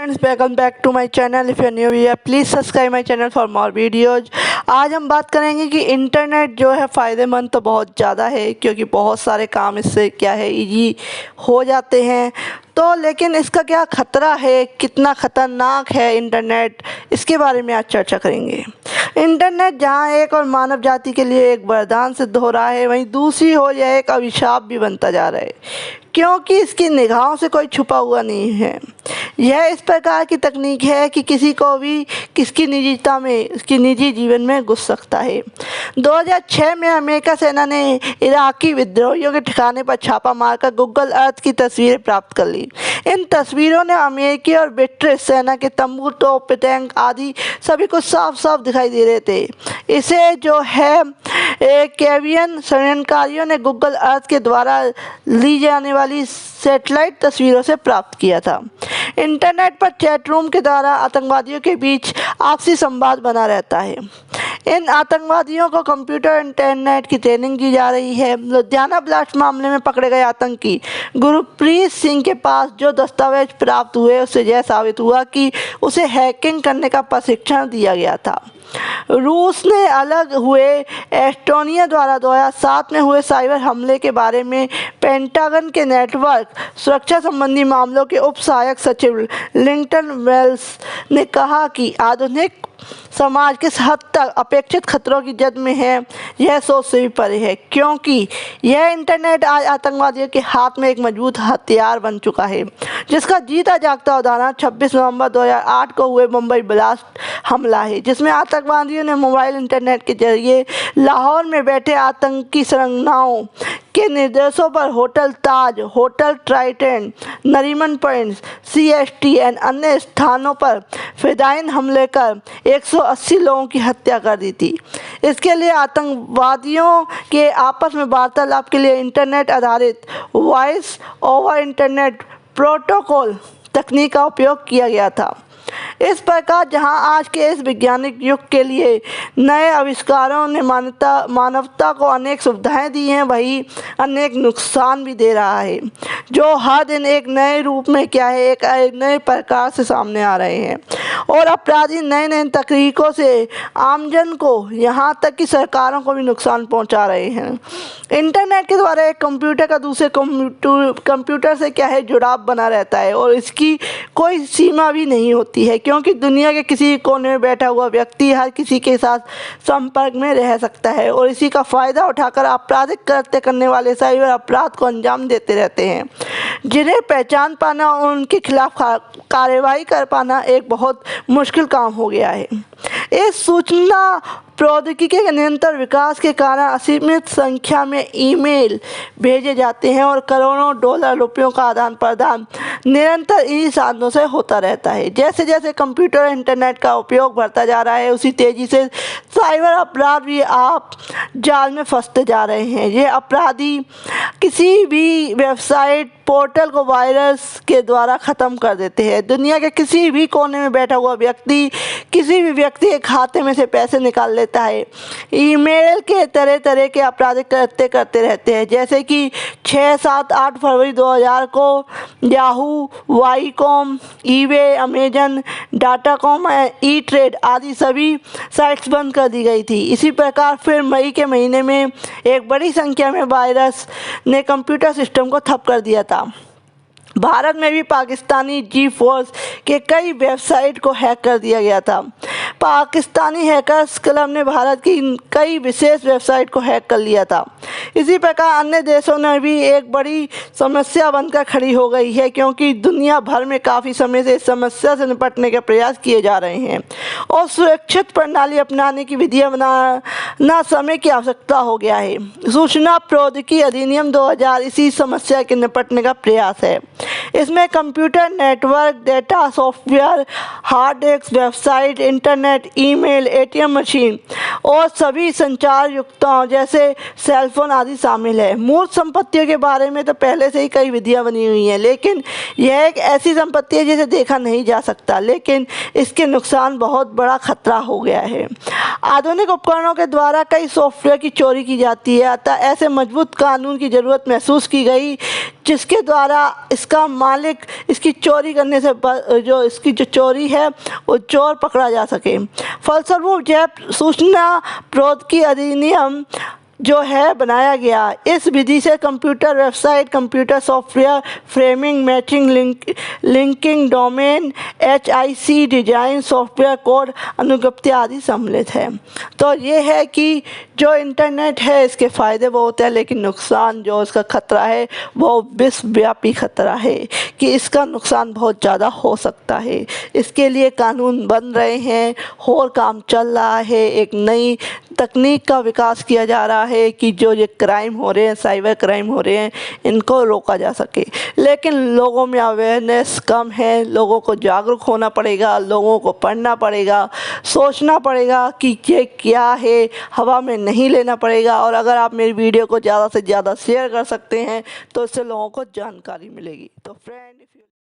Friends, welcome back to my channel. If you new here please subscribe my channel for more videos. आज हम बात करेंगे कि internet जो है फ़ायदेमंद तो बहुत ज़्यादा है, क्योंकि बहुत सारे काम इससे क्या है इजी हो जाते हैं। तो लेकिन इसका क्या ख़तरा है, कितना ख़तरनाक है इंटरनेट, इसके बारे में आज चर्चा करेंगे। इंटरनेट जहाँ एक और मानव जाति के लिए एक वरदान सिद्ध हो रहा है, वहीं दूसरी ओर यह एक अभिशाप भी बनता जा रहा है, क्योंकि इसकी निगाहों से कोई छुपा हुआ नहीं है। यह इस प्रकार की तकनीक है कि किसी को भी किसकी निजता में, उसकी निजी जीवन में घुस सकता है। 2006 में अमेरिका सेना ने इराकी विद्रोहियों के ठिकाने पर छापा मारकर गूगल अर्थ की तस्वीरें प्राप्त कर ली। इन तस्वीरों ने अमेरिकी और ब्रिटिश सेना के तंबू, तोप, टैंक आदि सभी कुछ साफ साफ दिखाई दे रहे थे। इसे जो है कैवियन षड्यंत्रकारियों ने गूगल अर्थ के द्वारा ली जाने वाली सैटेलाइट तस्वीरों से प्राप्त किया था। इंटरनेट पर चैट रूम के द्वारा आतंकवादियों के बीच आपसी संवाद बना रहता है। इन आतंकवादियों को कंप्यूटर इंटरनेट की ट्रेनिंग दी जा रही है। लुधियाना ब्लास्ट मामले में पकड़े गए आतंकी गुरप्रीत सिंह के पास जो दस्तावेज प्राप्त हुए, उससे यह साबित हुआ कि उसे हैकिंग करने का प्रशिक्षण दिया गया था। रूस ने अलग हुए एस्टोनिया द्वारा 2007 में हुए साइबर हमले के बारे में पेंटागन के नेटवर्क सुरक्षा संबंधी मामलों के उप सहायक सचिव लिंटन वेल्स ने कहा कि आधुनिक समाज किस हद तक अपेक्षित खतरों की जद में है, यह सोच से भी परे है, क्योंकि यह इंटरनेट आज आतंकवादियों के हाथ में एक मजबूत हथियार बन चुका है, जिसका जीता जागता उदाहरण 26 नवंबर 2008 को हुए मुंबई ब्लास्ट हमला है, जिसमें आतंकवादियों ने मोबाइल इंटरनेट के जरिए लाहौर में बैठे आतंकी संगठनों के निर्देशों पर hotel Taj, hotel Trident, Nariman points, CST और अन्य स्थानों पर फिदायीन हमले कर 180 लोगों की हत्या कर दी थी। इसके लिए आतंकवादियों के आपस में वार्तालाप के लिए इंटरनेट आधारित वॉइस ओवर इंटरनेट प्रोटोकॉल तकनीक का उपयोग किया गया था। इस प्रकार जहां आज के इस वैज्ञानिक युग के लिए नए आविष्कारों ने मानवता को अनेक सुविधाएं दी हैं, वहीं अनेक नुकसान भी दे रहा है, जो हर दिन एक नए रूप में क्या है, एक नए प्रकार से सामने आ रहे हैं। और अपराधी नए नए तकनीकों से आमजन को, यहाँ तक कि सरकारों को भी नुकसान पहुँचा रहे हैं। इंटरनेट के द्वारा एक कंप्यूटर का दूसरे कंप्यूटर से क्या है जुड़ाव बना रहता है, और इसकी कोई सीमा भी नहीं होती है, क्योंकि दुनिया के किसी कोने में बैठा हुआ व्यक्ति हर किसी के साथ संपर्क में रह सकता है, और इसी का फ़ायदा उठाकर आपराधिक कृत्य करने वाले साइबर अपराध को अंजाम देते रहते हैं, जिन्हें पहचान पाना और उनके खिलाफ कार्रवाई कर पाना एक बहुत मुश्किल काम हो गया है। इस सूचना प्रौद्योगिकी के निरंतर विकास के कारण असीमित संख्या में ईमेल भेजे जाते हैं, और करोड़ों डॉलर रुपयों का आदान प्रदान निरंतर इन्हीं साधनों से होता रहता है। जैसे जैसे कंप्यूटर और इंटरनेट का उपयोग बढ़ता जा रहा है, उसी तेज़ी से साइबर अपराध भी आप जाल में फंसते जा रहे हैं। ये अपराधी किसी भी वेबसाइट पोर्टल को वायरस के द्वारा ख़त्म कर देते हैं। दुनिया के किसी भी कोने में बैठा हुआ व्यक्ति किसी भी व्यक्ति के खाते में से पैसे निकाल लेता है। ईमेल के तरह तरह के आपराधिक कृत्य करते रहते हैं, जैसे कि 6, 7, 8 फरवरी 2000 को याहू, वाईकॉम, ईबे, अमेजन, डाटाकॉम, ई ट्रेड आदि सभी साइट्स बंद कर दी गई थी। इसी प्रकार फिर मई के महीने में एक बड़ी संख्या में वायरस ने कंप्यूटर सिस्टम को ठप कर दिया था। भारत में भी पाकिस्तानी जी-फोर्स के कई वेबसाइट को हैक कर दिया गया था। पाकिस्तानी हैकर्स क्लब ने भारत की कई विशेष वेबसाइट को हैक कर लिया था। इसी प्रकार अन्य देशों ने भी एक बड़ी समस्या बनकर खड़ी हो गई है, क्योंकि दुनिया भर में काफ़ी समय से इस समस्या से निपटने के प्रयास किए जा रहे हैं, और सुरक्षित प्रणाली अपनाने की विधियाँ बनाना समय की आवश्यकता हो गया है। सूचना प्रौद्योगिकी अधिनियम 2000 इसी समस्या के निपटने का प्रयास है। इसमें computer network, data, software, hard disk, website, internet, email, ATM machine और सभी संचार युक्ताओं जैसे सेलफोन आदि शामिल है। मूर्त संपत्तियों के बारे में तो पहले से ही कई विधियां बनी हुई हैं, लेकिन यह एक ऐसी संपत्ति है जिसे देखा नहीं जा सकता, लेकिन इसके नुकसान बहुत बड़ा खतरा हो गया है। आधुनिक उपकरणों के द्वारा कई सॉफ्टवेयर की चोरी की जाती है, अतः ऐसे मजबूत कानून की ज़रूरत महसूस की गई जिसके द्वारा इसका मालिक इसकी चोरी करने से जो इसकी जो चोरी है वो चोर पकड़ा जा सके। फलस्वरूप जैव सूचना प्रौद्योगिकी अधिनियम जो है बनाया गया। इस विधि से computer website, computer software, framing, matching, linking, domain, HIC, design, software code, अनुगत्य आदि सम्मिलित है। तो ये है कि जो इंटरनेट है इसके फ़ायदे बहुत हैं, लेकिन नुकसान जो इसका ख़तरा है वो विश्वव्यापी ख़तरा है कि इसका नुकसान बहुत ज़्यादा हो सकता है। इसके लिए कानून बन रहे हैं और काम चल रहा है। एक नई तकनीक का विकास किया जा रहा है कि जो ये क्राइम हो रहे हैं, साइबर क्राइम हो रहे हैं, इनको रोका जा सके। लेकिन लोगों में अवेयरनेस कम है। लोगों को जागरूक होना पड़ेगा, लोगों को पढ़ना पड़ेगा, सोचना पड़ेगा कि ये क्या है, हवा में नहीं लेना पड़ेगा। और अगर आप मेरी वीडियो को ज़्यादा से ज़्यादा शेयर कर सकते हैं तो इससे लोगों को जानकारी मिलेगी। तो फ्रेंड